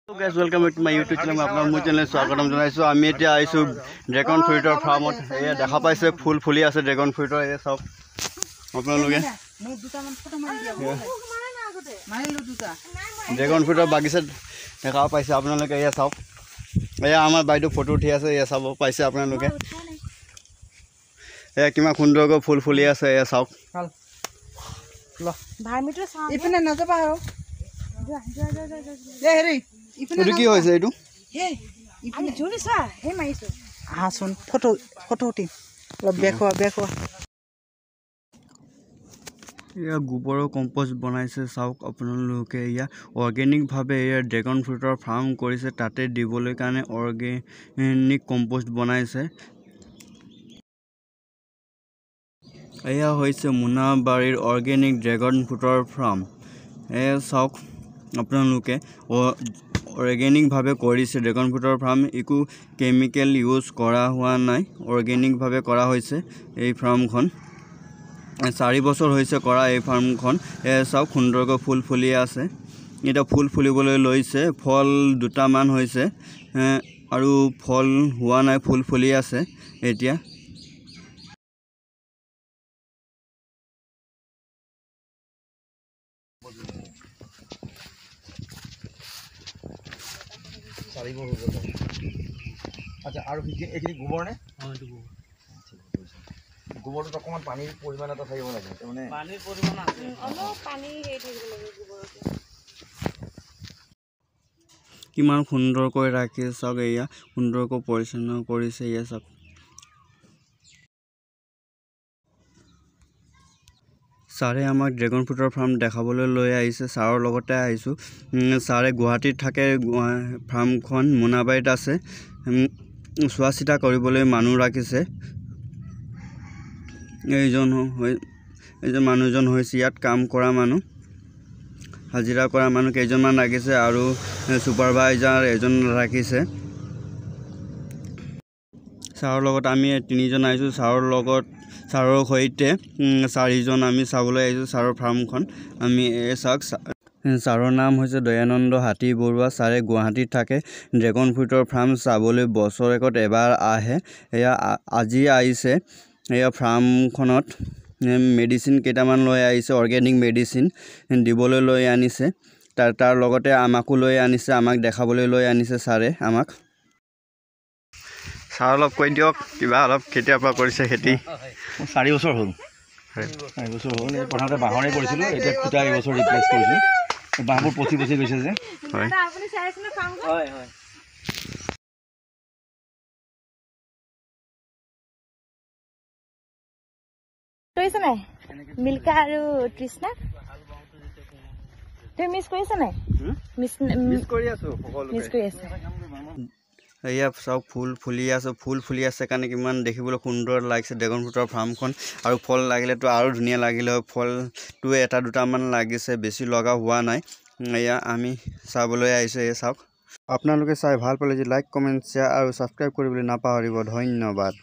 Hello guys, welcome back to my YouTube channel. আপনাৰ মোৰ channel স্বাগতম জনাইছো। আমি এতিয়া আইছো ড্ৰাগন ফ্ৰুটৰ ফাৰ্মত। এই দেখা পাইছে ফুল ফুলি আছে ড্ৰাগন ফ্ৰুটৰ। এই সব আপোনালোকে ড্ৰাগন ফ্ৰুটৰ বাগিচা দেখা পাইছে আপোনালোকে। এই সব এই আমাৰ বাইদেউ ফটো উঠি আছে। এই চাব পাইছে আপোনালোকে। এই কিমান সুন্দৰকৈ ফুল ফুলি আছে। এই সব ভাইমিটো চাও ইফনে নাযাবা আৰু এ হেৰি ইফনে কি হৈছে এইটো হে ইফনে জোৰি চা হে মাইছো হাসন ফটো উঠি অলপ বেখোৱা ইয়া গোবৰৰ কম্পোষ্ট বনাইছে চাওক আপোনালোকে। ইয়া অৰ্গেনিক ভাৱে ইয়া ড্ৰাগন ফ্ৰুটৰ ফাৰ্ম কৰিছে। তাতে দিবলৈ কাৰণে অৰ্গেনিক কম্পোষ্ট বনাইছে। এয়া হৈছে মুনাবাৰীৰ অৰ্গেনিক ড্ৰাগন ফ্ৰুটৰ ফাৰ্ম। এয়া চাওক আপোনালোকে অৰ্গেনিক ভাৱে কৰিছে ড্ৰাগন ফ্ৰুটৰ ফাৰ্ম। একো কেমিকেল ইউজ কৰা হোৱা নাই, অৰ্গেনিক ভাৱে কৰা হৈছে এই ফাৰ্মখন। 4 বছৰ হৈছে কৰা এই ফাৰ্মখন। চাওক সুন্দৰকৈ ফুল ফুলি আছে। এটা ফুল ফুলিবলৈ লৈছে। ফল দুটামান হৈছে আৰু ফল হোৱা নাই, ফুল ফুলি আছে এতিয়া। আচ্ছা আৰু এইখিনি গোবৰ নে? গোবৰটো অকমান পানীৰ পৰিমাণ এটা থাকিব লাগে। মানে পানীৰ পৰিমাণ আছে, অলপ পানী হেৰি থাকিব লাগে গোবৰটো। কিমান সুন্দৰকৈ ৰাখি চাওক। এয়া সুন্দৰকৈ পৰিচ্ছন্ন কৰিছে। এয়া চাওক ছাৰে আমাক ড্ৰাগন ফ্ৰুটৰ ফাৰ্ম দেখাবলৈ লৈ আহিছে। ছাৰৰ লগতে আহিছোঁ। ছাৰে গুৱাহাটীত থাকে। ফাৰ্মখন মুনাবাৰীত আছে। চোৱা চিতা কৰিবলৈ মানুহ ৰাখিছে। এইজন মানুহজন হৈছে ইয়াত কাম কৰা মানুহ, হাজিৰা কৰা মানুহ কেইজনমান ৰাখিছে আৰু ছুপাৰভাইজাৰ এজন ৰাখিছে। ছাৰৰ লগত আমি 3জন আহিছোঁ। ছাৰৰ সৈতে 4জন আমি চাবলৈ আহিছোঁ ছাৰৰ ফাৰ্মখন। আমি চাওক ছাৰৰ নাম হৈছে দয়ানন্দ হাতী বৰুৱা। ছাৰে গুৱাহাটীত থাকে। ড্ৰাগন ফ্ৰুটৰ ফাৰ্ম চাবলৈ বছৰেকত এবাৰ আহে। এয়া আজি আহিছে। এয়া ফাৰ্মখনত মেডিচিন কেইটামান লৈ আহিছে, অৰ্গেনিক মেডিচিন দিবলৈ লৈ আনিছে। তাৰ লগতে আমাকো লৈ আনিছে, আমাক দেখাবলৈ লৈ আনিছে ছাৰে আমাক। ছাৰ অলপ কৈ দিয়ক কিবা অলপ কেতিয়াৰ পৰা কৰিছে খেতি? 4 বছৰ হ'ল। 4 বছৰ হ'ল। প্ৰথমতে বাঁহৰে কৰিছিলোঁ, এতিয়া খুটা এই বছৰ ৰিপ্লেচ কৰিছোঁ। বাঁহবোৰ পচি গৈছে যে। হয় আপুনি চাইছেন ফাৰ্মখন? হয় হয়। কৰিছে নাই মিল্কা আৰু তৃষ্ণা? তুমি মিছ কৰিছা নাই? মিছ কৰি আছো সকলোকে। মিছ কৰি আছে। এয়া চাওক ফুল ফুলি আছে কাৰণে কিমান দেখিবলৈ সুন্দৰ লাগিছে ড্ৰাগন ফ্ৰুটৰ ফাৰ্মখন। আৰু ফল লাগিলেতো আৰু ধুনীয়া লাগিলে হয়। ফলটো এটা দুটামান লাগিছে, বেছি লগা হোৱা নাই। এয়া আমি চাবলৈ আহিছোঁ। এয়া চাওক আপোনালোকে চাই ভাল পালে যে লাইক, কমেণ্ট, শ্বেয়াৰ আৰু ছাবস্ক্ৰাইব কৰিবলৈ নাপাহৰিব। ধন্যবাদ।